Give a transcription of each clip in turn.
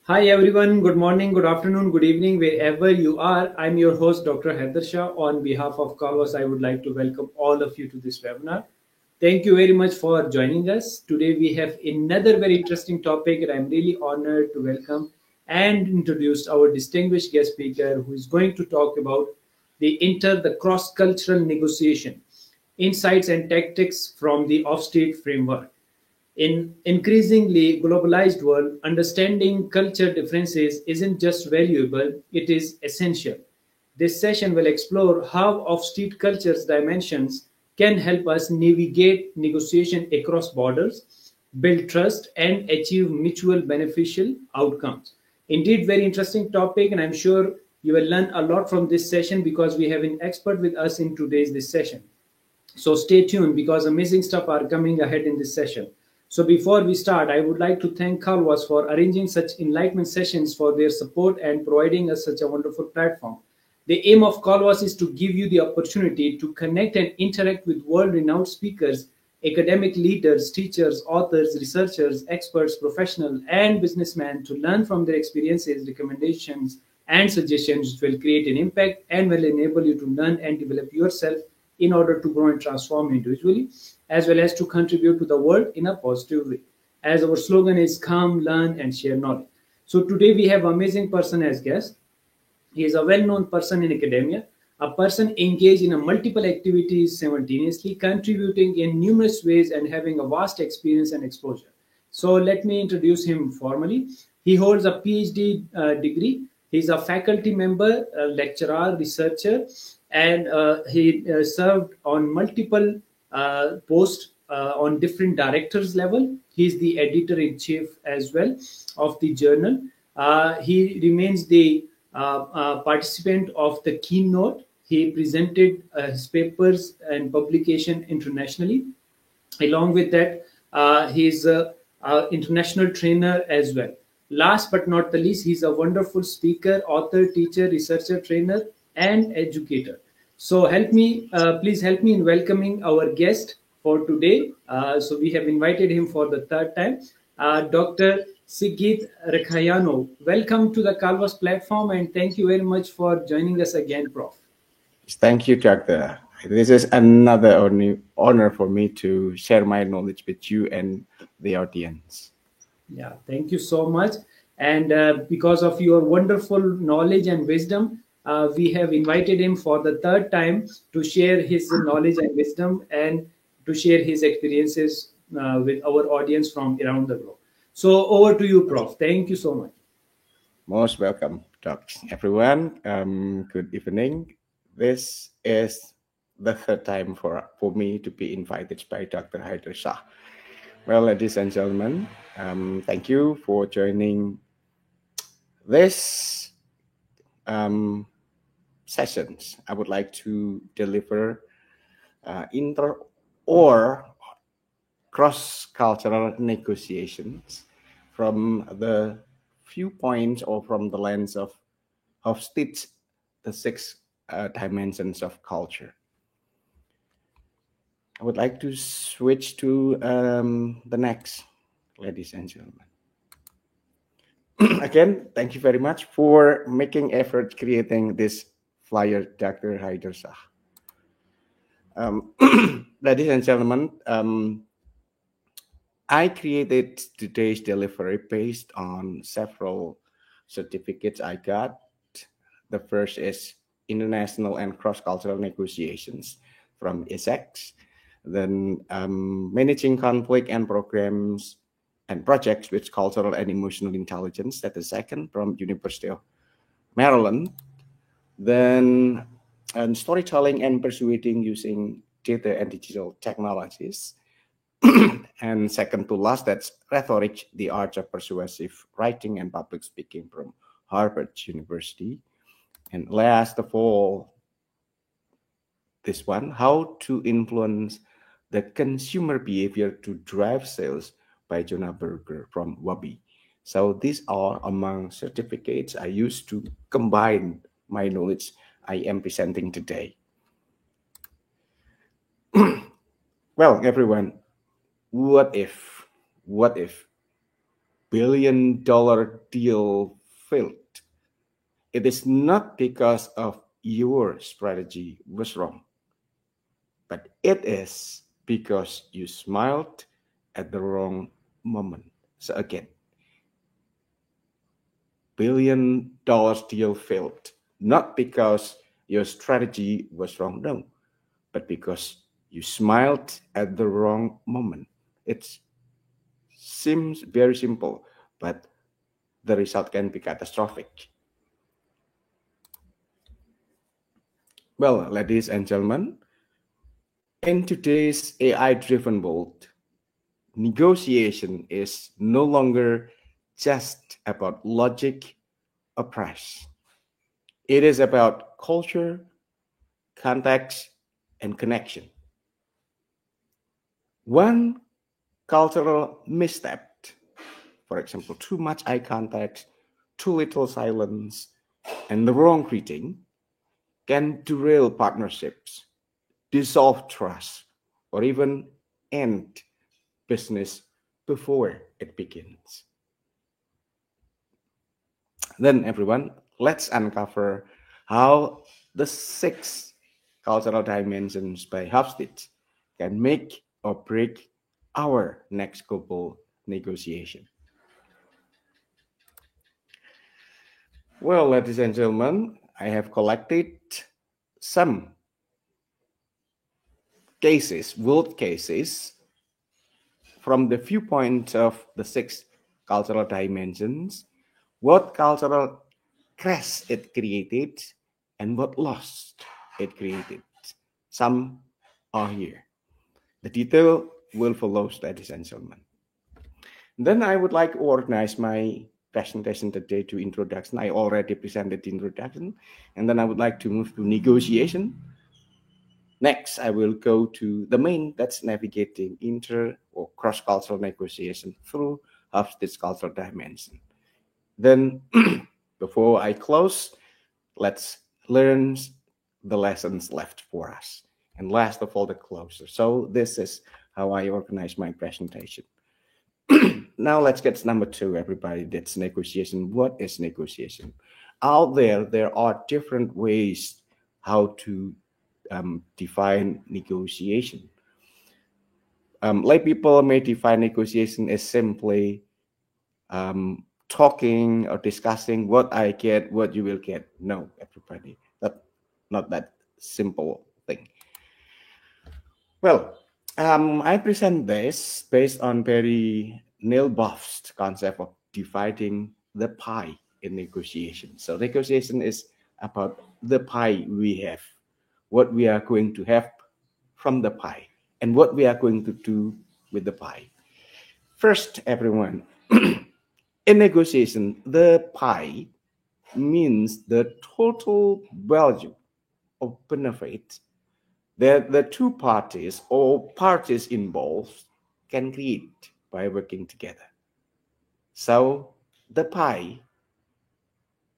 Hi everyone, good morning, good afternoon, good evening, wherever you are. I'm your host, Dr. Haider Shah. On behalf of Calvas, I would like to welcome all of you to this webinar. Thank you very much for joining us. Today we have another very interesting topic, and I'm really honored to welcome and introduce our distinguished guest speaker who is going to talk about the cross-cultural negotiation, insights and tactics from the off-state framework. In increasingly globalized world, understanding culture differences isn't just valuable, it is essential. This session will explore how off-street culture's dimensions can help us navigate negotiation across borders, build trust, and achieve mutual beneficial outcomes. Indeed, very interesting topic, and I'm sure you will learn a lot from this session because we have an expert with us in today's this session. So stay tuned because amazing stuff are coming ahead in this session. So before we start, I would like to thank Kalwas for arranging such enlightenment sessions for their support and providing us such a wonderful platform. The aim of Kalwas is to give you the opportunity to connect and interact with world-renowned speakers, academic leaders, teachers, authors, researchers, experts, professionals, and businessmen to learn from their experiences, recommendations, and suggestions which will create an impact and will enable you to learn and develop yourself in order to grow and transform individually, as well as to contribute to the world in a positive way. As our slogan is come, learn, and share knowledge. So today we have amazing person as guest. He is a well-known person in academia, a person engaged in a multiple activities simultaneously, contributing in numerous ways and having a vast experience and exposure. So let me introduce him formally. He holds a PhD degree. He's a faculty member, a lecturer, researcher, and he served on multiple posts on different directors level. He's the editor in chief as well of the journal. He remains the participant of the keynote. He presented his papers and publication internationally. Along with that, he's a international trainer as well. Last but not the least, he's a wonderful speaker, author, teacher, researcher, trainer, and educator. So please help me in welcoming our guest for today. So we have invited him for the third time, Dr. Sigit Rekhayano. Welcome to the Calvas platform, and thank you very much for joining us again, Prof. Thank you, Doctor. This is another honor for me to share my knowledge with you and the audience. Yeah, thank you so much. And because of your wonderful knowledge and wisdom, we have invited him for the third time to share his knowledge and wisdom and to share his experiences with our audience from around the globe. So, over to you, Prof. Thank you so much. Most welcome, Doc. Everyone, good evening. This is the third time for me to be invited by Dr. Haider Shah. Well, ladies and gentlemen, thank you for joining this sessions. I would like to deliver inter or cross-cultural negotiations from the viewpoint or from the lens of Hofstede, the six dimensions of culture. I would like to switch to the next, ladies and gentlemen. Again, thank you very much for making effort creating this flyer, Dr. Haider Shah. Ladies and gentlemen, I created today's delivery based on several certificates I got. The first is International and Cross-Cultural Negotiations from ESSEX. Then Managing Conflict and Programs and Projects with Cultural and Emotional Intelligence. That's the second from University of Maryland. Then Storytelling and Persuading using Data and Digital Technologies. And second to last, that's Rhetoric, the Art of Persuasive Writing and Public Speaking from Harvard University. And last of all, this one, How to Influence the Consumer Behavior to Drive Sales by Jonah Berger from Wabi. So these are among certificates I used to combine my knowledge I am presenting today. Well, everyone, what if billion-dollar deal failed, it is not because of your strategy was wrong, but it is because you smiled at the wrong moment. So again, billion-dollar deal failed, not because your strategy was wrong, no, but because you smiled at the wrong moment. It seems very simple, but the result can be catastrophic. Well, ladies and gentlemen, in today's AI-driven world, negotiation is no longer just about logic or price. It is about culture, context, and connection. One cultural misstep, for example, too much eye contact, too little silence, and the wrong greeting, can derail partnerships, dissolve trust, or even end business before it begins. Then, everyone, let's uncover how the 6 cultural dimensions by Hofstede can make or break our next global negotiation. Well, ladies and gentlemen, I have collected some cases, world cases, from the viewpoint of the 6 cultural dimensions, what cultural crash it created and what loss it created. Some are here. The detail will follow, ladies and gentlemen. Then I would like to organize my presentation today to introduction. I already presented the introduction, and then I would like to move to negotiation. Next, I will go to the main, that's navigating inter or cross-cultural negotiation through Hofstede's cultural dimension. Then, before I close, let's learn the lessons left for us. And last of all, the closer. So this is how I organize my presentation. Now let's get to number 2, everybody. That's negotiation. What is negotiation? Out there are different ways how to define negotiation. Lay people may define negotiation as simply talking or discussing what I get, what you will get. No, everybody, that's not that simple thing. Well, I present this based on Barry Nilboff's concept of dividing the pie in negotiation. So negotiation is about the pie we have, what we are going to have from the pie, and what we are going to do with the pie. First, everyone, in negotiation, the pie means the total value of benefit that the two parties or parties involved can create by working together. So the pie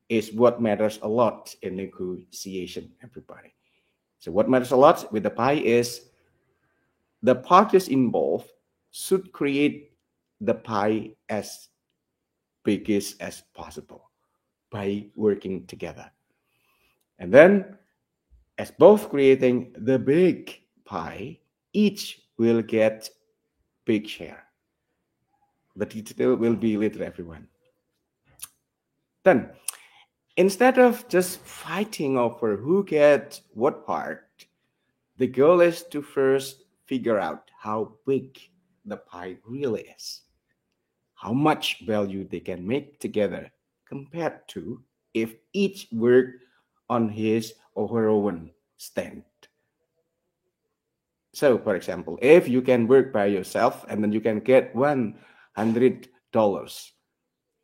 is what matters a lot in negotiation, everybody. So what matters a lot with the pie is the parties involved should create the pie as big as possible by working together. And then, as both creating the big pie, each will get big share. The detail will be later, everyone. Then, instead of just fighting over who gets what part, the goal is to first figure out how big the pie really is, how much value they can make together compared to if each worked on his or her own stand. So, for example, if you can work by yourself and then you can get $100,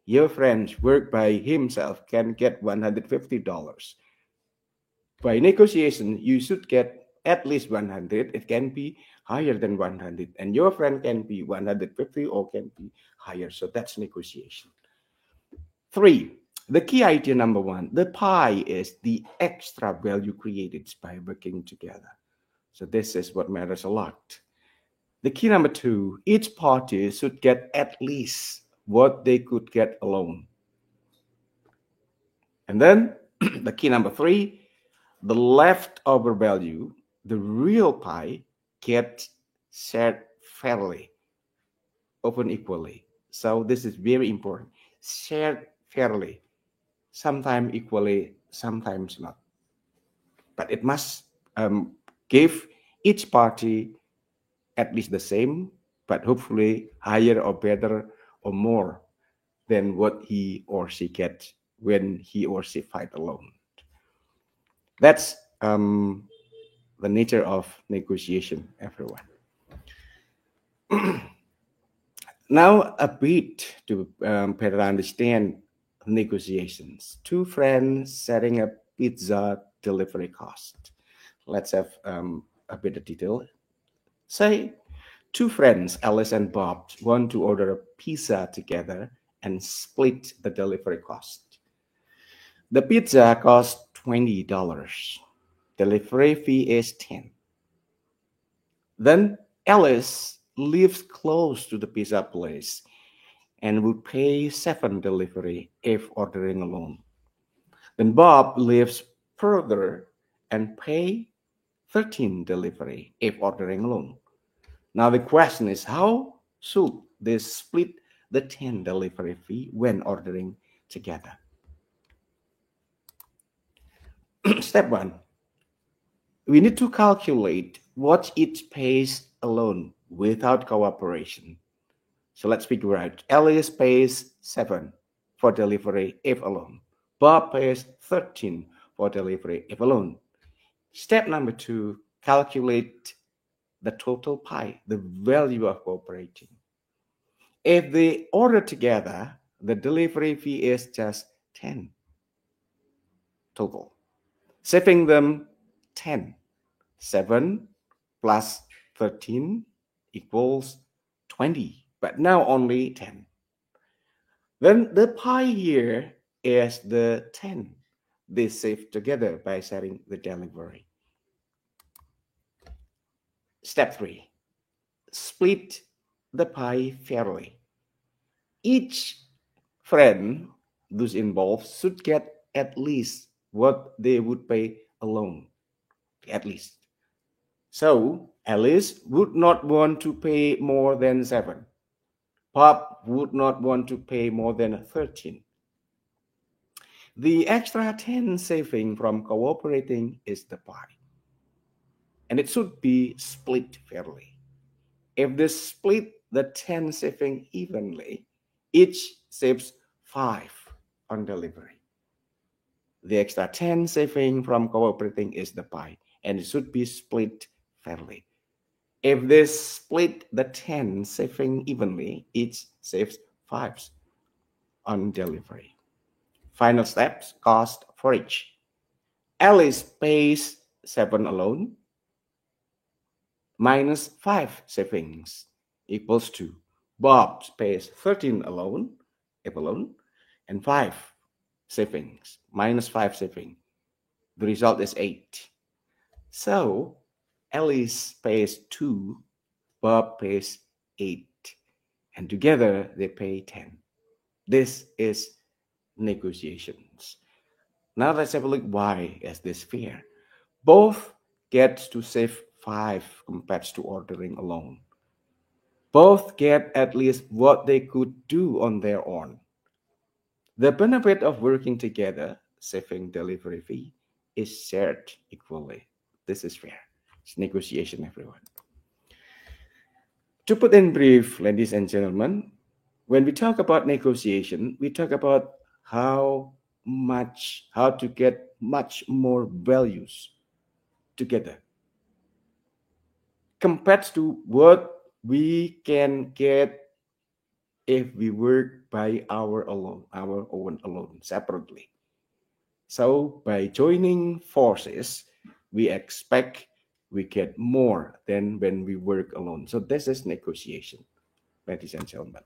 your friend work by himself can get $150. By negotiation, you should get at least 100. It can be higher than 100, and your friend can be 150 or can be higher. So that's negotiation. 3, the key idea number 1, the pie is the extra value created by working together. So this is what matters a lot. The key number 2, each party should get at least what they could get alone. And then the key number 3, the leftover value, the real pie, gets shared fairly, often equally. So this is very important. Shared fairly, sometimes equally, sometimes not. But it must give each party at least the same, but hopefully higher or better or more than what he or she gets when he or she fight alone. That's the nature of negotiation, everyone. Now, a bit to better understand negotiations. Two friends setting up pizza delivery cost. Let's have a bit of detail. Say, two friends, Alice and Bob, want to order a pizza together and split the delivery cost. The pizza costs $20. Delivery fee is $10. Then Alice lives close to the pizza place and would pay $7 delivery if ordering alone. Then Bob lives further and pay $13 delivery if ordering alone. Now the question is, how should they split the $10 delivery fee when ordering together? Step 1. We need to calculate what each pays alone without cooperation. So let's figure out. Alice pays 7 for delivery if alone. Bob pays 13 for delivery if alone. Step number 2, calculate the total pie, the value of cooperating. If they order together, the delivery fee is just 10 total, saving them 10. 7 plus 13 equals 20, but now only 10. Then the pie here is the 10 they save together by sharing the delivery. Step 3, split the pie fairly. Each friend those involved should get at least what they would pay alone, at least. So Alice would not want to pay more than 7. Bob would not want to pay more than 13. The extra 10 saving from cooperating is the pie, and it should be split fairly. If they split the 10 saving evenly, each saves 5 on delivery. The extra 10 saving from cooperating is the pie, and it should be split fairly. If they split the 10 saving evenly, each saves 5 on delivery. Final steps, cost for each. Alice pays 7 alone minus 5 savings equals 2. Bob pays 13 alone, if alone, and 5 savings minus 5 savings. The result is 8. So Alice pays 2, Bob pays 8, and together they pay 10. This is negotiations. Now let's have a look why is this fair. Both get to save 5 compared to ordering alone. Both get at least what they could do on their own. The benefit of working together, saving delivery fee, is shared equally. This is fair. It's negotiation, everyone. To put in brief, ladies and gentlemen, when we talk about negotiation, we talk about how to get much more values together compared to what we can get if we work by our own alone, separately. So by joining forces, we expect we get more than when we work alone. So this is negotiation, ladies and gentlemen.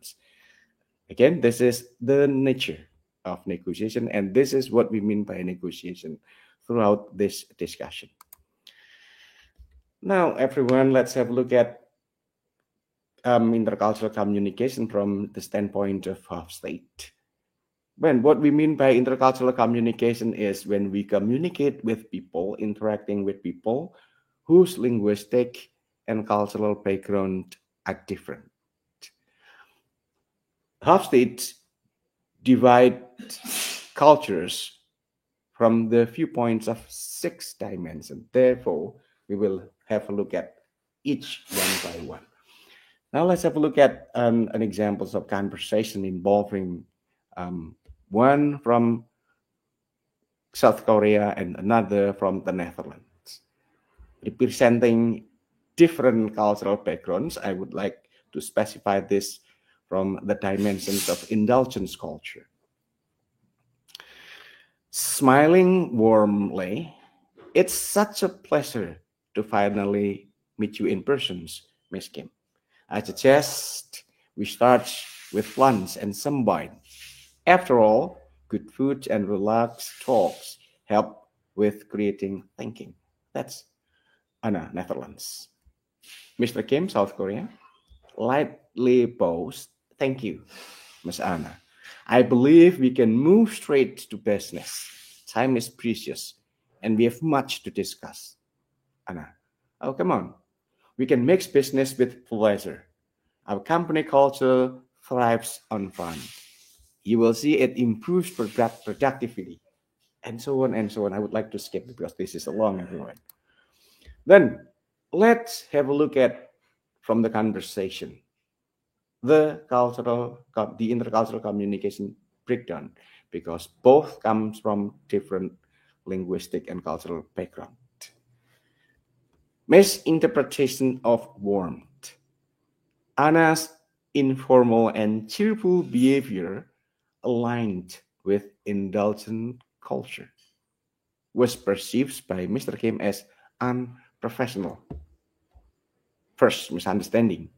Again, this is the nature of negotiation, and this is what we mean by negotiation throughout this discussion. Now, everyone, let's have a look at intercultural communication from the standpoint of Hofstede. When what we mean by intercultural communication is when we communicate with people, interacting with people whose linguistic and cultural background are different. Hofstede divide cultures from the viewpoints of 6 dimensions. Therefore, we will have a look at each one by one. Now let's have a look at an examples of conversation involving one from South Korea and another from the Netherlands, representing different cultural backgrounds. I would like to specify this from the dimensions of indulgence culture. Smiling warmly, it's such a pleasure to finally meet you in person, Miss Kim. I suggest we start with lunch and some wine. After all, good food and relaxed talks help with creating thinking. That's Anna, Netherlands. Mr. Kim, South Korea, lightly bows. Thank you, Miss Anna. I believe we can move straight to business. Time is precious, and we have much to discuss. Anna, oh, come on. We can mix business with pleasure. Our company culture thrives on fun. You will see it improves productivity, and so on and so on. I would like to skip because this is a long one. Then let's have a look at from the conversation the intercultural communication breakdown, because both comes from different linguistic and cultural background. Misinterpretation of warmth. Anna's informal and cheerful behavior aligned with indulgent culture was perceived by Mr. Kim as unprofessional. First, misunderstanding.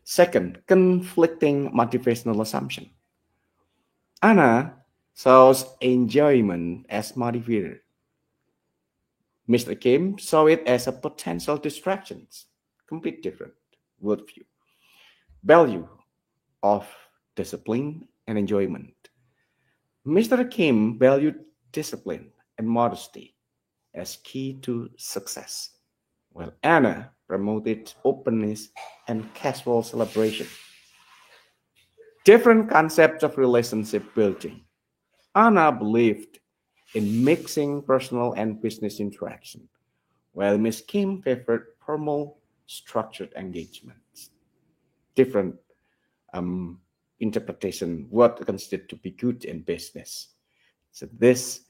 Second, conflicting motivational assumption. Anna saws enjoyment as motivator. Mr. Kim saw it as a potential distraction. Complete different worldview. Value of discipline and enjoyment. Mr. Kim valued discipline and modesty as key to success, while Anna promoted openness and casual celebration. Different concepts of relationship building. Anna believed in mixing personal and business interaction, while Miss Kim favored formal, structured engagements. Different interpretation what considered to be good in business. So this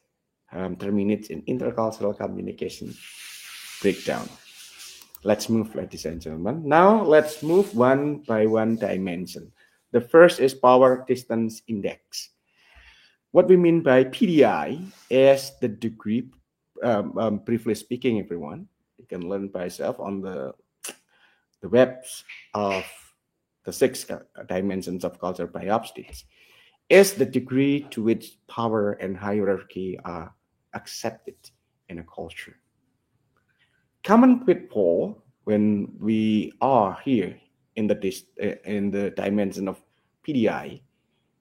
terminates in intercultural communication breakdown. Let's move, ladies and gentlemen. Now let's move one by one dimension. The first is power distance index. What we mean by PDI is the degree, briefly speaking, everyone, you can learn by yourself on the webs of the 6 dimensions of culture by Hofstede, is the degree to which power and hierarchy are accepted in a culture. Common pitfall when we are here in the dimension of PDI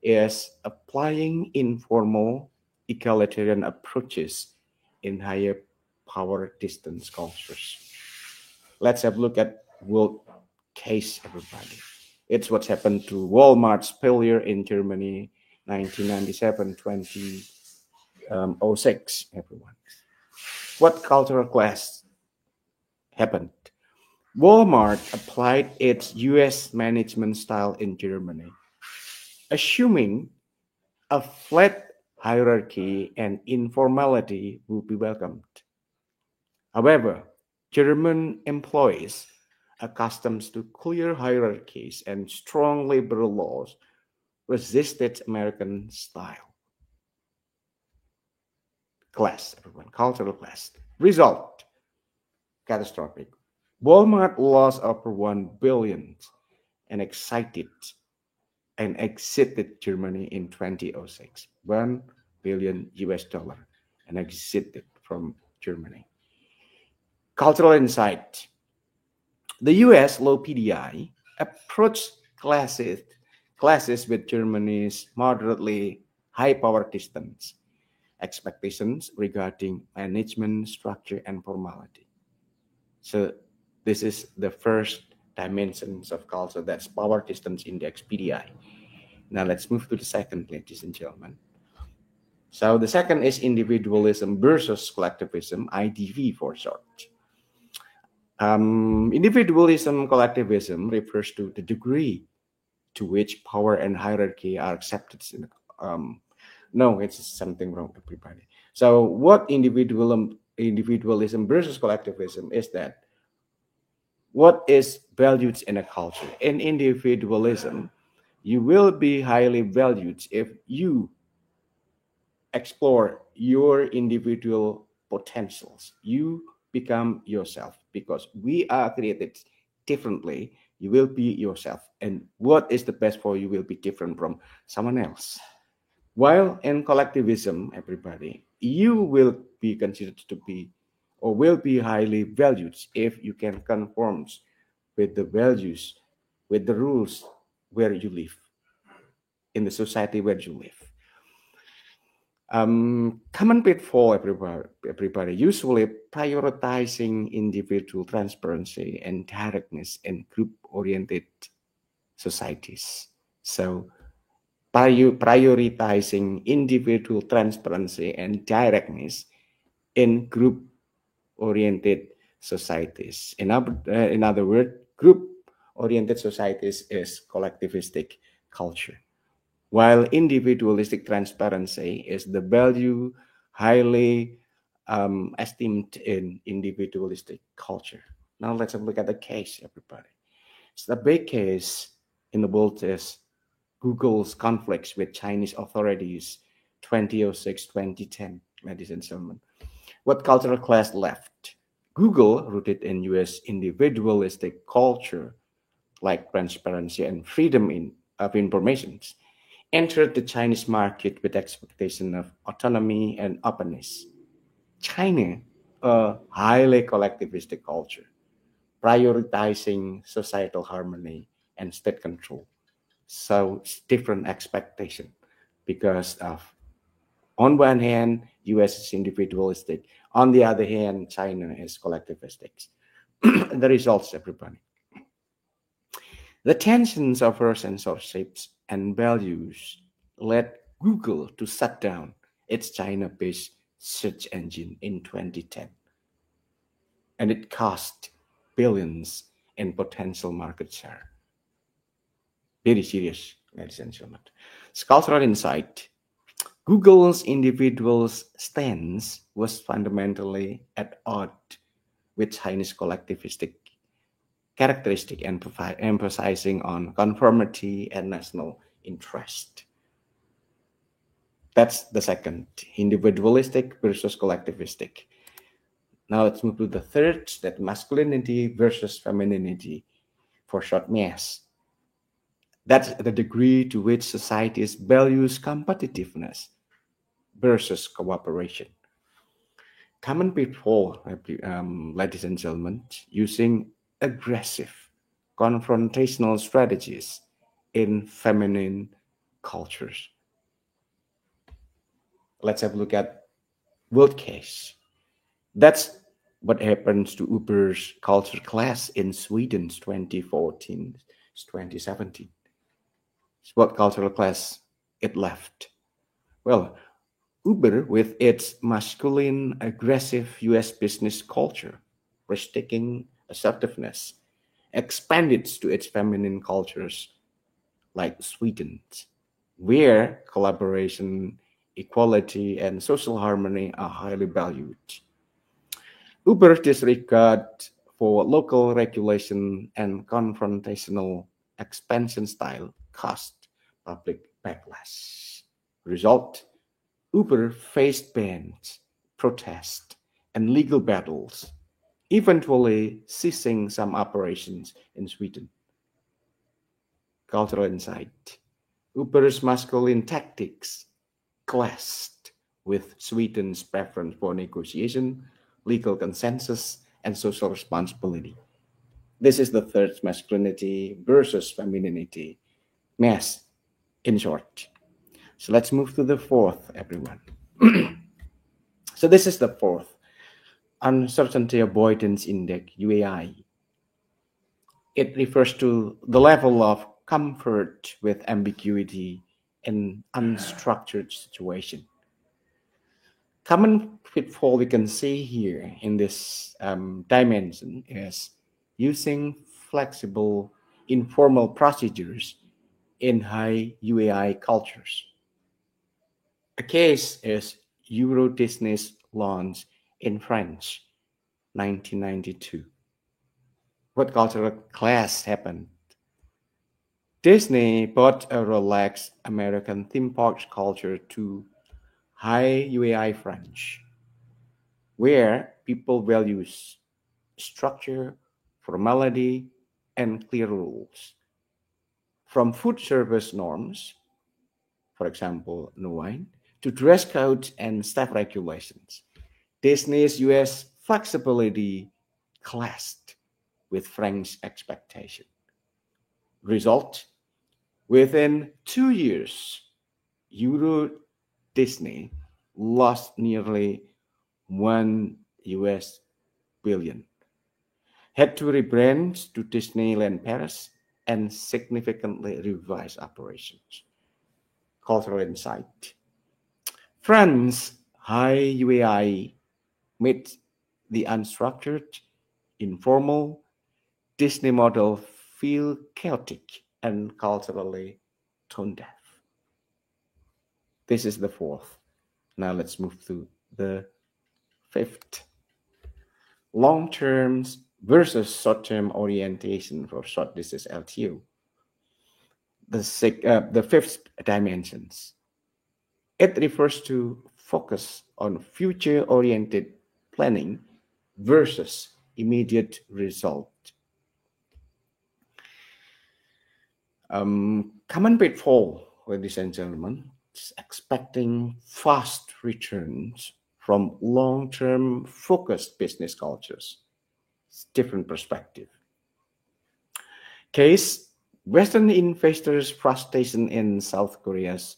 is applying informal egalitarian approaches in higher power distance cultures. Let's have a look at world case, everybody. It's what's happened to Walmart's failure in Germany 1997-2006, everyone. What cultural clash happened? Walmart applied its US management style in Germany, assuming a flat hierarchy and informality will be welcomed. However, German employees accustomed to clear hierarchies and strong labor laws resisted American style. Class, everyone, cultural class. Result, catastrophic. Walmart lost over 1 billion and exited Germany in 2006. 1 billion US dollar and exited from Germany. Cultural insight. The US low PDI approach classes, classes with Germany's moderately high power distance, expectations regarding management, structure, and formality. So this is the first dimensions of culture, that's power distance index, PDI. Now let's move to the second, ladies and gentlemen. So the second is individualism versus collectivism, IDV for short. Individualism, collectivism refers to the degree to which power and hierarchy are accepted. No, it's something wrong, everybody. So what individualism versus collectivism is that what is valued in a culture? In individualism, you will be highly valued if you explore your individual potentials. You become yourself because we are created differently. You will be yourself, and what is the best for you will be different from someone else. While in collectivism, everybody, you will be considered to be or will be highly valued if you can conform with the values, with the rules where you live, in the society where you live. Common pitfall, everybody, usually prioritizing individual transparency and directness in group-oriented societies. So prioritizing individual transparency and directness in group-oriented societies. In other words, group-oriented societies is collectivistic culture, while individualistic transparency is the value highly esteemed in individualistic culture. Now let's have a look at the case, everybody. So the big case in the world is Google's conflicts with Chinese authorities 2006-2010, ladies and gentlemen. What cultural class left? Google, rooted in US individualistic culture like transparency and freedom of information, entered the Chinese market with expectation of autonomy and openness. China, a highly collectivistic culture, prioritizing societal harmony and state control. So it's different expectation because of, on one hand, US is individualistic. On the other hand, China is collectivistic. The results, everybody. The tensions over censorships and values led Google to shut down its China-based search engine in 2010. And it cost billions in potential market share. Very serious, ladies and gentlemen. Cultural insight. Google's individual stance was fundamentally at odds with Chinese collectivistic characteristic and emphasizing on conformity and national interest. That's the second, individualistic versus collectivistic. Now let's move to the third, that masculinity versus femininity, for short, MAS. That's the degree to which societies values competitiveness versus cooperation. Common pitfall, ladies and gentlemen, using aggressive, confrontational strategies in feminine cultures. Let's have a look at world case. That's what happens to Uber's culture class in Sweden's 2014, 2017. What cultural class it left? Well, Uber, with its masculine, aggressive US business culture, risk-taking assertiveness, expanded to its feminine cultures like Sweden, where collaboration, equality, and social harmony are highly valued. Uber's disregard for local regulation and confrontational expansion style caused public backlash. Result: Uber faced bans, protests, and legal battles, eventually ceasing some operations in Sweden. Cultural insight. Uber's masculine tactics clashed with Sweden's preference for negotiation, legal consensus, and social responsibility. This is the third masculinity versus femininity, mass, in short. So let's move to the fourth, everyone. So this is the fourth, Uncertainty Avoidance Index, UAI. It refers to the level of comfort with ambiguity in unstructured situation. Common pitfall we can see here in this dimension is using flexible, informal procedures in high UAI cultures. A case is Euro Disney's launch in France, 1992. What cultural clash happened? Disney brought a relaxed American theme park culture to high UAI French, where people value structure, formality, and clear rules. From food service norms, for example, no wine, to dress codes and staff regulations, Disney's US flexibility clashed with French expectation. Result: within 2 years, Euro Disney lost nearly $1 billion, had to rebrand to Disneyland Paris, and significantly revise operations. Cultural insight. France high UAI made the unstructured, informal Disney model feel chaotic and culturally tone deaf. This is the fourth. Now let's move to the fifth. Long-term versus short-term orientation. For short, this is LTO. The fifth dimensions. It refers to focus on future-oriented planning versus immediate result. Common pitfall, ladies and gentlemen, is expecting fast returns from long-term focused business cultures. It's different perspective. Case: Western investors' frustration in South Korea's,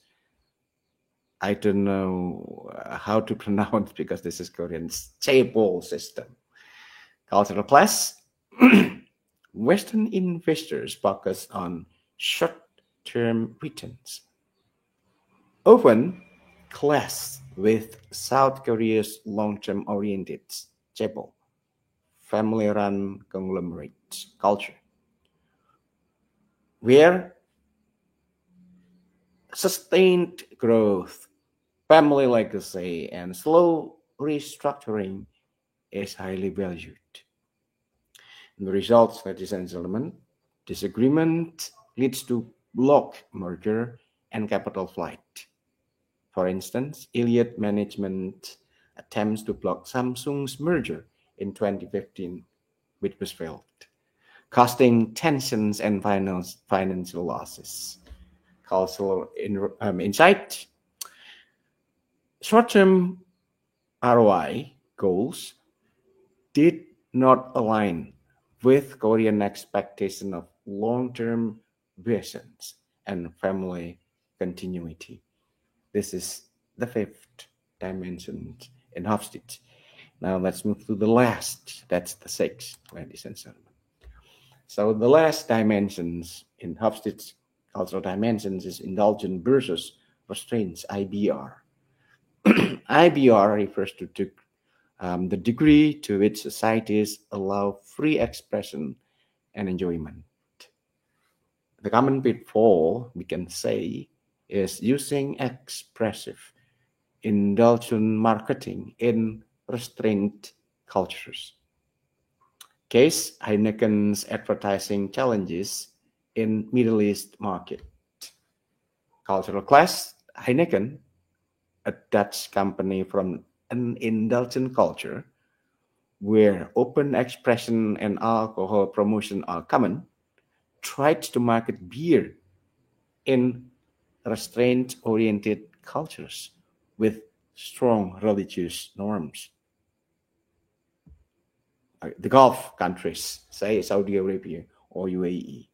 I don't know how to pronounce because this is Korean, chaebol system. Cultural class: Western investors focus on short-term returns, often clash with South Korea's long-term oriented chaebol, family-run conglomerate culture, where sustained growth, family legacy, and slow restructuring is highly valued. And the results, ladies and gentlemen, disagreement leads to block merger and capital flight. For instance, Elliott Management attempts to block Samsung's merger in 2015, which was failed, costing tensions and financial losses. Cultural insight: short-term ROI goals did not align with Korean expectation of long-term visions and family continuity. This is the fifth dimension in Hofstede. Now let's move to the last. That's the sixth, ladies and gentlemen. So the last dimensions in Hofstede's cultural dimensions is indulgent versus restraints, IBR. IBR refers to the degree to which societies allow free expression and enjoyment. The common pitfall, we can say, is using expressive, indulgent marketing in restrained cultures. Case: Heineken's advertising challenges in Middle East market. Cultural class: Heineken, a Dutch company from an indulgent culture where open expression and alcohol promotion are common, tried to market beer in restraint-oriented cultures with strong religious norms. the Gulf countries, say Saudi Arabia or UAE.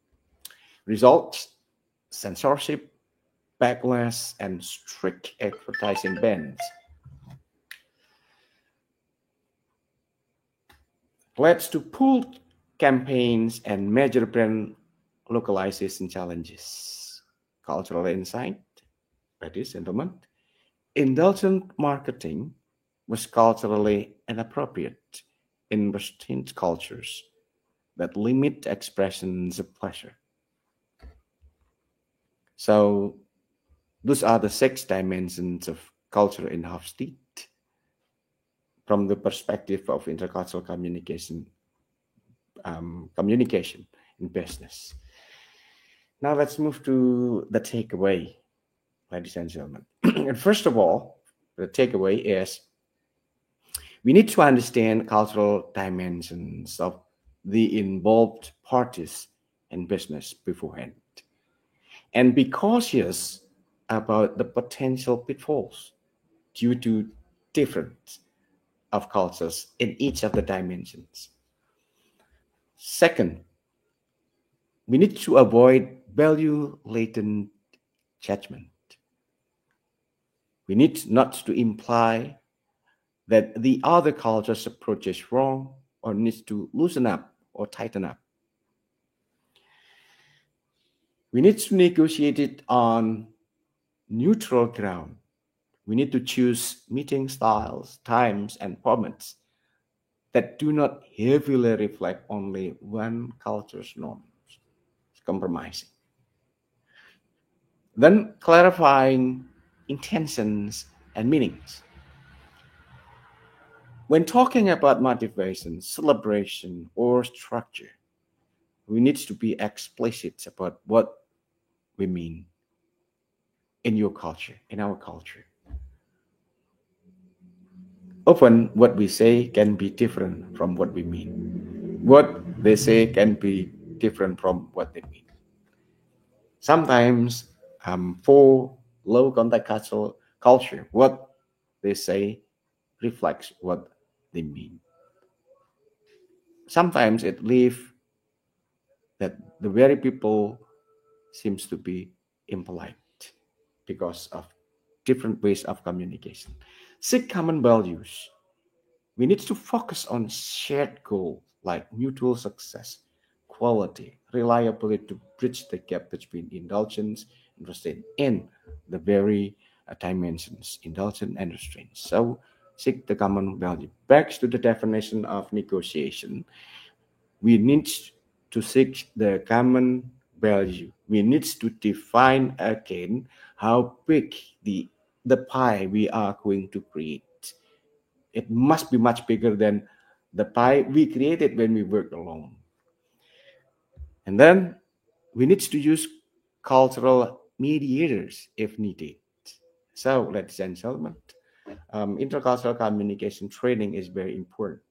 Results: censorship, backlash, and strict advertising bans led to pulled campaigns and major brand localization challenges. Cultural insight, ladies and gentlemen, indulgent marketing was culturally inappropriate in Western cultures that limit expressions of pleasure. So those are the 6 dimensions of culture in Hofstede from the perspective of intercultural communication in business. Now let's move to the takeaway, ladies and gentlemen. And first of all, the takeaway is we need to understand cultural dimensions of the involved parties in business beforehand and be cautious about the potential pitfalls due to difference of cultures in each of the dimensions. Second, we need to avoid value laden judgment. We need not to imply that the other culture's approach is wrong or needs to loosen up or tighten up. We need to negotiate it on neutral ground. We need to choose meeting styles, times, and formats that do not heavily reflect only one culture's norms. It's compromising. Then clarifying intentions and meanings. When talking about motivation, celebration, or structure, we need to be explicit about what we mean in your culture, in our culture. Often, what we say can be different from what we mean. What they say can be different from what they mean. Sometimes, for low contact culture, what they say reflects what they mean. Sometimes it leaves that the very people seems to be impolite because of different ways of communication. Seek common values. We need to focus on shared goals like mutual success, quality, reliability to bridge the gap between indulgence and restraint in the very dimensions, indulgent and restraint. So seek the common value. Back to the definition of negotiation, we need to seek the common value. We need to define again how big the pie we are going to create. It must be much bigger than the pie we created when we work alone. And then we need to use cultural mediators if needed. So, ladies and gentlemen, intercultural communication training is very important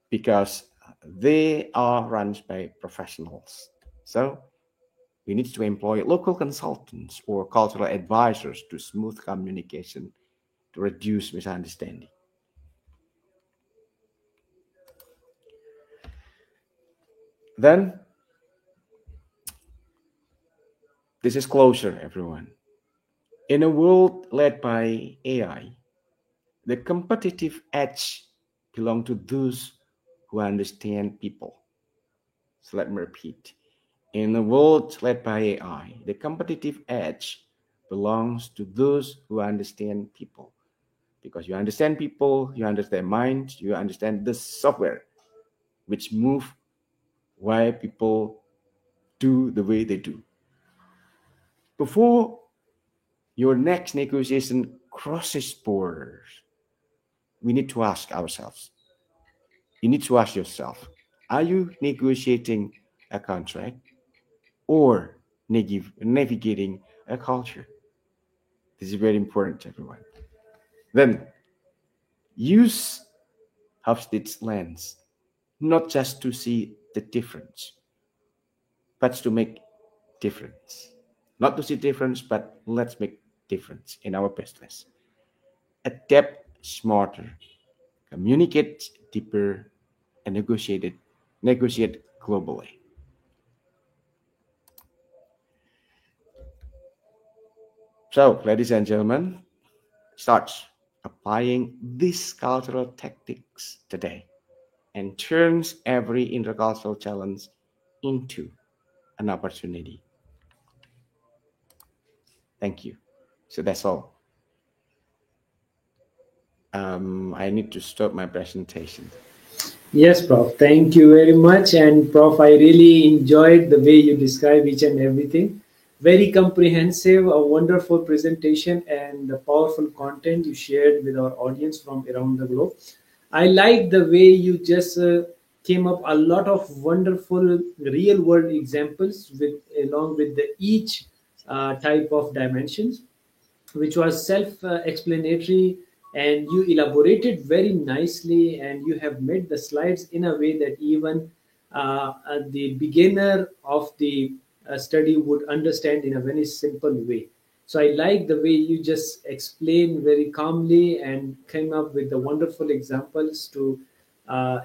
because they are run by professionals. So, we need to employ local consultants or cultural advisors to smooth communication to reduce misunderstanding. Then, this is closure, everyone. In a world led by AI, the competitive edge belongs to those who understand people. So let me repeat. In a world led by AI, the competitive edge belongs to those who understand people. Because you understand people, you understand minds, you understand the software which move why people do the way they do. Before your next negotiation crosses borders, we need to ask ourselves. You need to ask yourself, are you negotiating a contract or navigating a culture? This is very important, everyone. Then use Hofstede's lens, not just to see the difference, but to make difference. Not to see difference, but let's make difference in our business. Adapt smarter, communicate deeper, and negotiate globally. So, ladies and gentlemen, start applying these cultural tactics today and turns every intercultural challenge into an opportunity. Thank you. So that's all. I need to stop my presentation. Yes, Prof. Thank you very much. And Prof, I really enjoyed the way you describe each and everything. Very comprehensive, a wonderful presentation, and the powerful content you shared with our audience from around the globe. I like the way you just came up a lot of wonderful real world examples with along with the each type of dimensions, which was self explanatory, and you elaborated very nicely, and you have made the slides in a way that even the beginner of the study would understand in a very simple way. So I like the way you just explained very calmly and came up with the wonderful examples to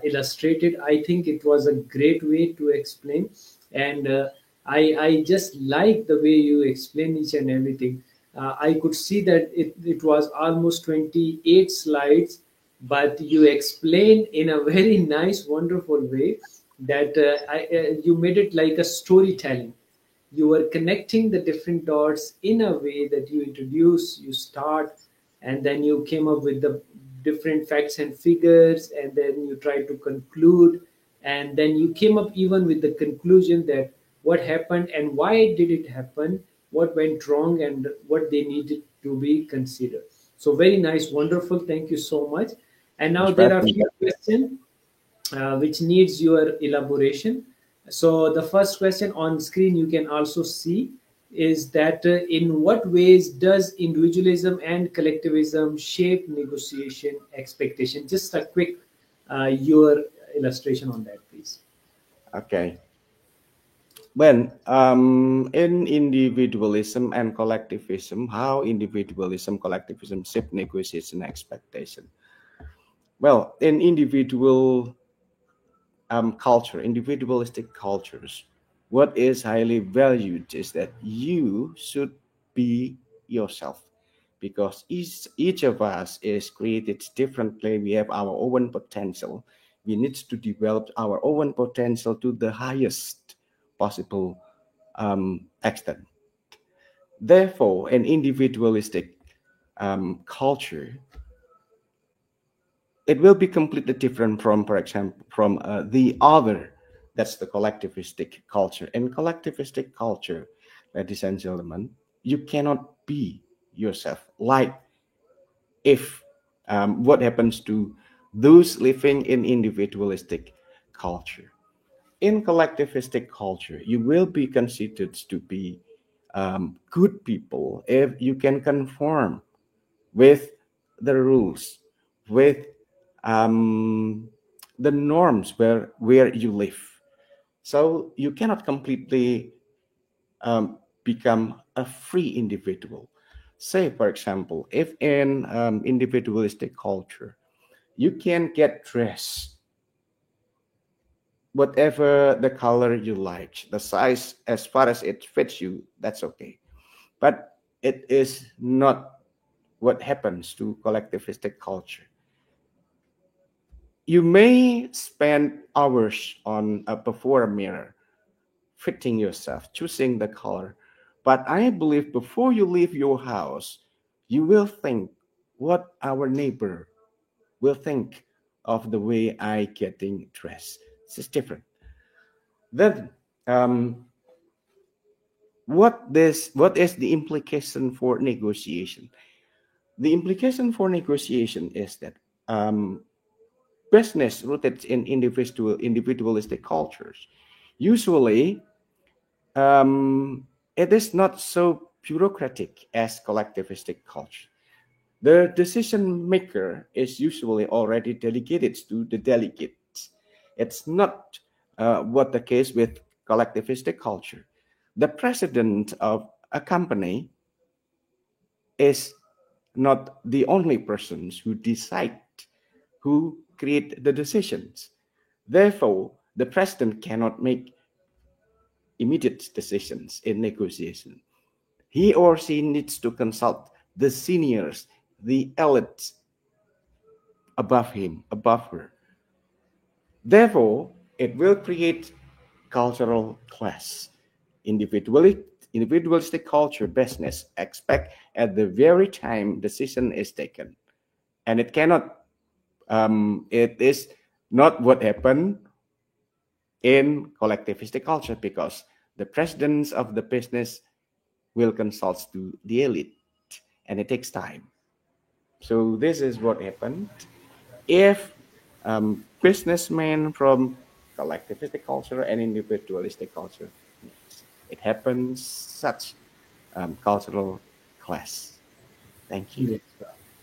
illustrate it. I think it was a great way to explain, and I just like the way you explain each and everything. I could see that it was almost 28 slides, but you explained in a very nice, wonderful way that you made it like a storytelling. You were connecting the different dots in a way that you introduce, you start, and then you came up with the different facts and figures, and then you try to conclude, and then you came up even with the conclusion that what happened and why did it happen, what went wrong, and what they needed to be considered. So very nice, wonderful. Thank you so much. And now Most there are a welcome. few questions which needs your elaboration. So the first question on screen you can also see is that in what ways does individualism and collectivism shape negotiation expectation? Just a quick your illustration on that, please. Okay. When in individualism and collectivism, how individualism, collectivism shape negotiation expectation? Well, in individualistic cultures, what is highly valued is that you should be yourself, because each of us is created differently. We have our own potential. We need to develop our own potential to the highest possible extent. Therefore, an individualistic culture, it will be completely different from, for example, from the other. That's the collectivistic culture. In collectivistic culture, ladies and gentlemen, you cannot be yourself. Like if what happens to those living in individualistic culture. In collectivistic culture, you will be considered to be good people if you can conform with the rules, with um, the norms where you live. So you cannot completely become a free individual. Say, for example, if in individualistic culture, you can get dressed whatever the color you like, the size, as far as it fits you, that's okay. But it is not what happens to collectivistic culture. You may spend hours on before a mirror, fitting yourself, choosing the color. But I believe before you leave your house, you will think what our neighbor will think of the way I getting dressed. It's different. Then, what is the implication for negotiation? The implication for negotiation is that business rooted in individualistic cultures usually it is not so bureaucratic as collectivistic culture. The decision maker is usually already delegated to the delegates. It's not what the case with collectivistic culture. The president of a company is not the only persons who decide who create the decisions. Therefore, the president cannot make immediate decisions in negotiation. He or she needs to consult the seniors, the elites above him, above her. Therefore, it will create cultural clash. Individualistic culture business expect at the very time decision is taken, and it cannot. It is not what happened in collectivistic culture because the presidents of the business will consult to the elite, and it takes time. So this is what happened. If businessmen from collectivistic culture and individualistic culture, it happens such cultural clash. Thank you. Yes.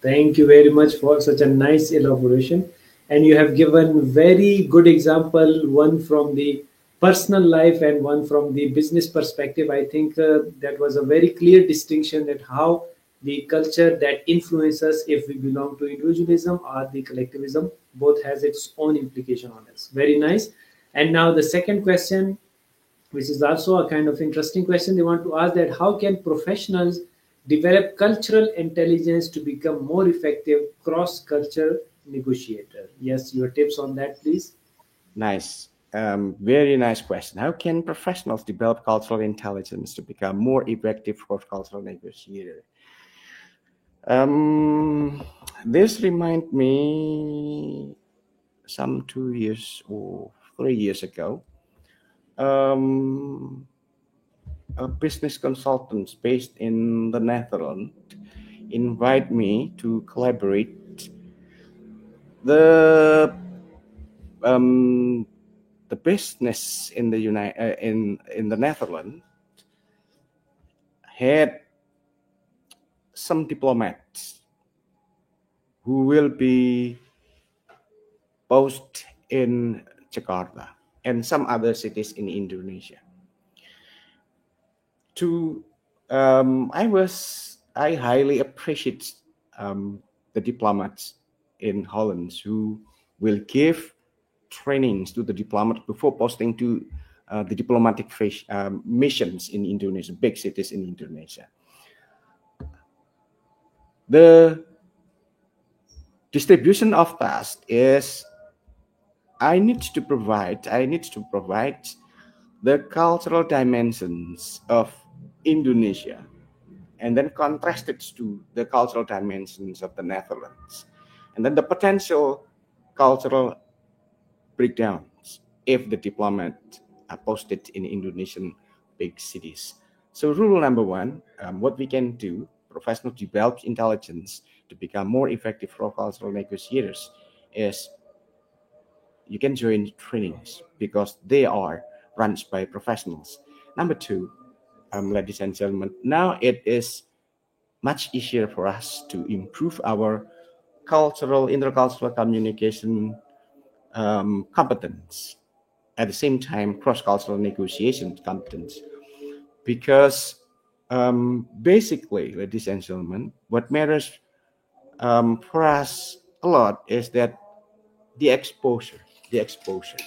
Thank you very much for such a nice elaboration. And you have given very good example, one from the personal life and one from the business perspective. I think that was a very clear distinction that how the culture that influences if we belong to individualism or the collectivism both has its own implication on us. Very nice. And now the second question, which is also a kind of interesting question. They want to ask that how can professionals develop cultural intelligence to become more effective cross-cultural negotiator? Yes, your tips on that, please. Nice. Very nice question. How can professionals develop cultural intelligence to become more effective cross-cultural negotiator? This remind me some 2 years or 3 years ago. Um, a business consultant based in the Netherlands invite me to collaborate. The um, the business in in the Netherlands had some diplomats who will be posted in Jakarta and some other cities in Indonesia. To I highly appreciate the diplomats in Holland who will give trainings to the diplomat before posting to the diplomatic missions in Indonesia, big cities in Indonesia. The distribution of tasks is I need to provide the cultural dimensions of Indonesia and then contrast it to the cultural dimensions of the Netherlands. And then the potential cultural breakdowns if the diplomat are posted in Indonesian big cities. So rule number one, what we can do, professionals develop intelligence to become more effective for cultural negotiators is you can join trainings because they are run by professionals. Number two, ladies and gentlemen, now it is much easier for us to improve our intercultural communication competence. At the same time, cross-cultural negotiation competence. Because basically, ladies and gentlemen, what matters for us a lot is that the exposure, the exposure.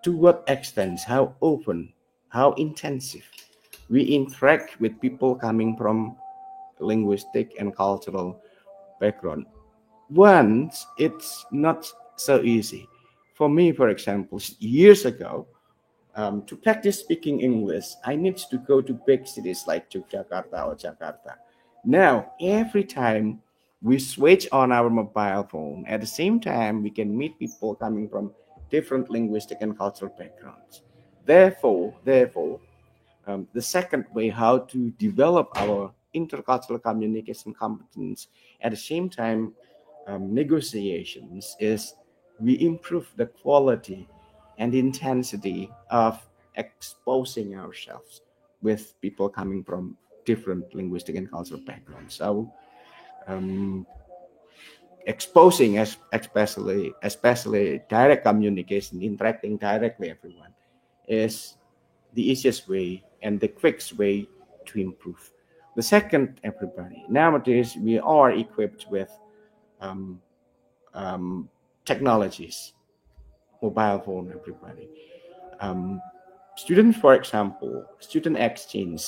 To what extent, how open, how intensive we interact with people coming from linguistic and cultural background. Once it's not so easy. For me, for example, years ago, to practice speaking English, I need to go to big cities like Yogyakarta or Jakarta. Now, every time we switch on our mobile phone, at the same time, we can meet people coming from different linguistic and cultural backgrounds. Therefore, the second way how to develop our intercultural communication competence at the same time negotiations is we improve the quality and intensity of exposing ourselves with people coming from different linguistic and cultural backgrounds. So um, exposing especially direct communication, interacting directly everyone is the easiest way and the quickest way to improve. The second, everybody, nowadays we are equipped with um, um, technologies, mobile phone, everybody. Um, Students, for example, student exchange.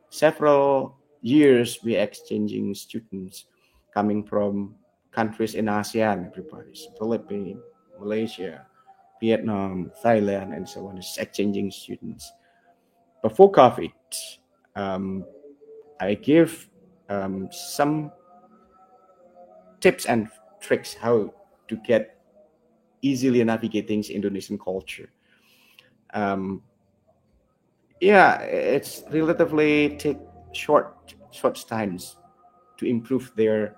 Several years we exchanging students coming from countries in ASEAN, everybody, Philippines, Malaysia, Vietnam, Thailand, and so on, is exchanging students. Before COVID, um, I give some tips and tricks how to get easily navigating Indonesian culture. Um, yeah, it's relatively take short times to improve their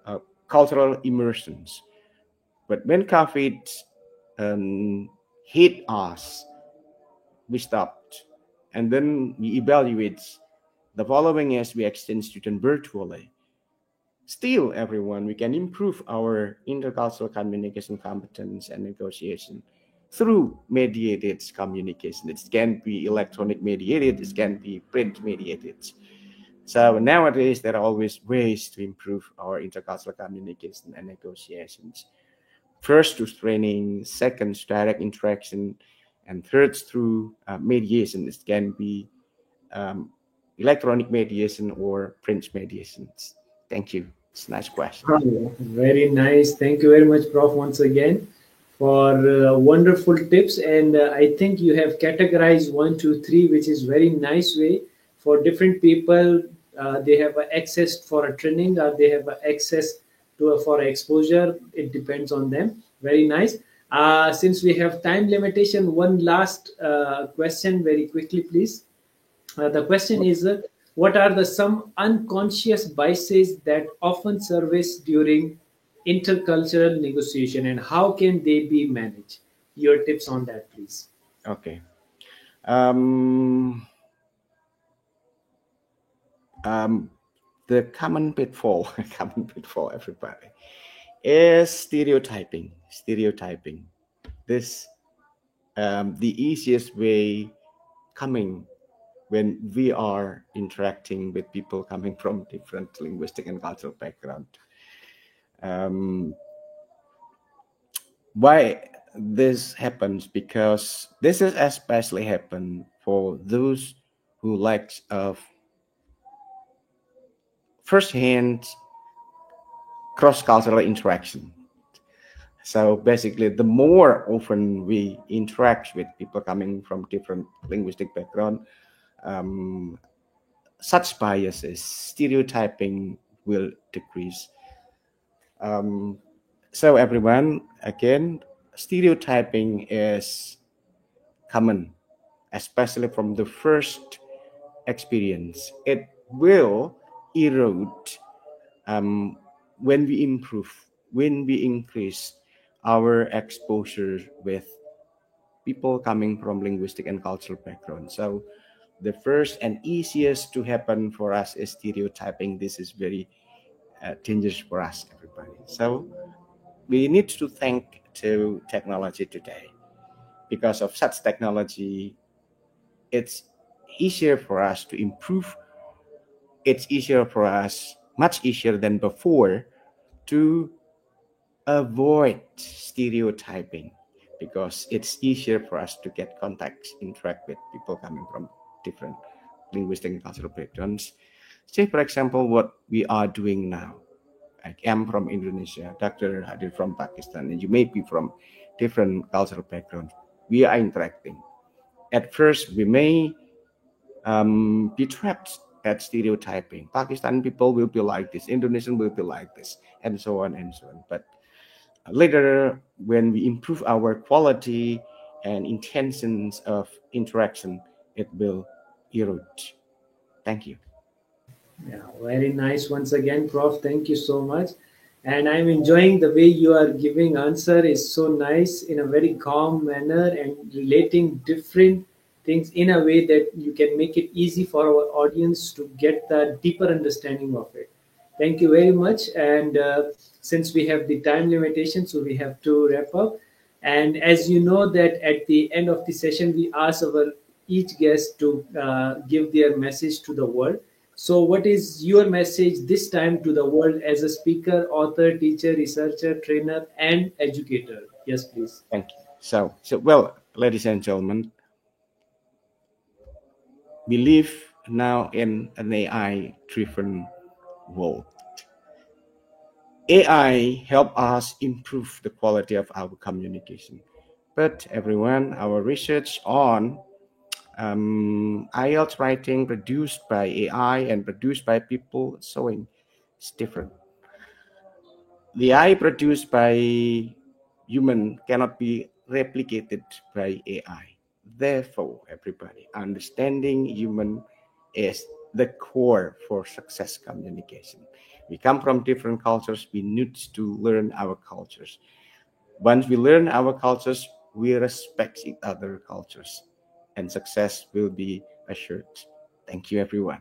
uh, cultural immersions. But when COVID hit us, we stopped, and then we evaluate. The following is we extend student virtually. Still, everyone, we can improve our intercultural communication competence and negotiation through mediated communication. It can be electronic mediated, it can be print mediated. So nowadays, there are always ways to improve our intercultural communication and negotiations. First, through training, second, direct interaction, and third, through mediation. It can be um, electronic mediation or print mediations. Thank you. It's a nice question. Oh, very nice. Thank you very much, Prof, once again for wonderful tips. And I think you have categorized one, two, three, which is very nice way for different people. They have access for a training, or they have access to for exposure. It depends on them. Very nice. Since we have time limitation, one last question, very quickly, please. The question is, what are the some unconscious biases that often surface during intercultural negotiation, and how can they be managed? Your tips on that, please. Okay. Um, the common pitfall, common pitfall, everybody, is stereotyping. Stereotyping. This the easiest way coming when we are interacting with people coming from different linguistic and cultural background. Um, why this happens? Because this is especially happen for those who lack of first-hand cross-cultural interaction. So basically, the more often we interact with people coming from different linguistic background, um, such biases, stereotyping will decrease. So everyone, again, stereotyping is common, especially from the first experience. It will erode when we improve, when we increase our exposure with people coming from linguistic and cultural background. So the first and easiest to happen for us is stereotyping. This is very dangerous for us, everybody. So we need to thank to technology today. Because of such technology, it's easier for us to improve. It's easier for us, much easier than before, to avoid stereotyping, because it's easier for us to get contacts, interact with people coming from different linguistic and cultural backgrounds. Say, for example, what we are doing now. I am from Indonesia, Dr. Hadir from Pakistan, and you may be from different cultural backgrounds. We are interacting. At first, we may be trapped at stereotyping. Pakistan people will be like this, Indonesian will be like this, and so on and so on. But later, when we improve our quality and intentions of interaction, it will erode. Thank you. Yeah, very nice once again, Prof. Thank you so much. And I'm enjoying the way you are giving answer is so nice in a very calm manner and relating different things in a way that you can make it easy for our audience to get the deeper understanding of it. Thank you very much. And since we have the time limitation, so we have to wrap up. And as you know that at the end of the session, we ask our each guest to give their message to the world. So, what is your message this time to the world as a speaker, author, teacher, researcher, trainer, and educator? Yes, please. Thank you. So well, ladies and gentlemen, we live now in an AI-driven world. AI help us improve the quality of our communication. But everyone, our research on IELTS writing produced by AI and produced by people showing it's different. The AI produced by human cannot be replicated by AI. Therefore, everybody, understanding human is the core for success communication. We come from different cultures. We need to learn our cultures. Once we learn our cultures, we respect each other cultures, and success will be assured. Thank you, everyone.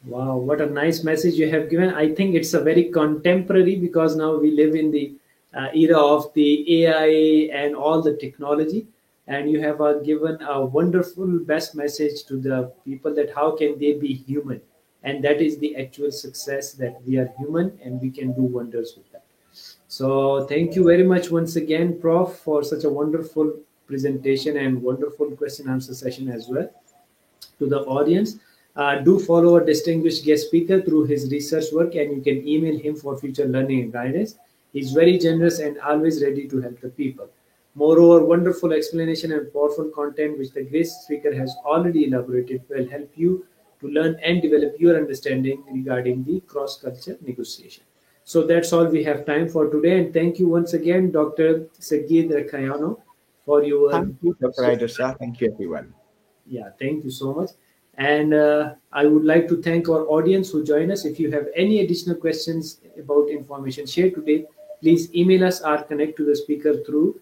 Wow, what a nice message you have given. I think it's a very contemporary because now we live in the era of the AI and all the technology. And you have given a wonderful best message to the people that how can they be human? And that is the actual success that we are human and we can do wonders with that. So thank you very much once again, Prof, for such a wonderful presentation and wonderful question answer session as well to the audience. Do follow our distinguished guest speaker through his research work, and you can email him for future learning and guidance. He's very generous and always ready to help the people. Moreover, wonderful explanation and powerful content which the guest speaker has already elaborated will help you to learn and develop your understanding regarding the cross-culture negotiation. So that's all we have time for today. And thank you once again, Dr. Sagid Rakayano, for your Thank you, Dr. Aidosa. Thank you, everyone. yeah, thank you so much. And I would like to thank our audience who joined us. If you have any additional questions about information shared today, please email us or connect to the speaker through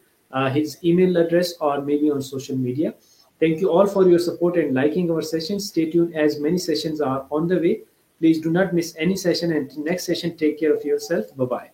his email address or maybe on social media. Thank you all for your support and liking our sessions. Stay tuned as many sessions are on the way. Please do not miss any session. And next session, take care of yourself. Bye bye.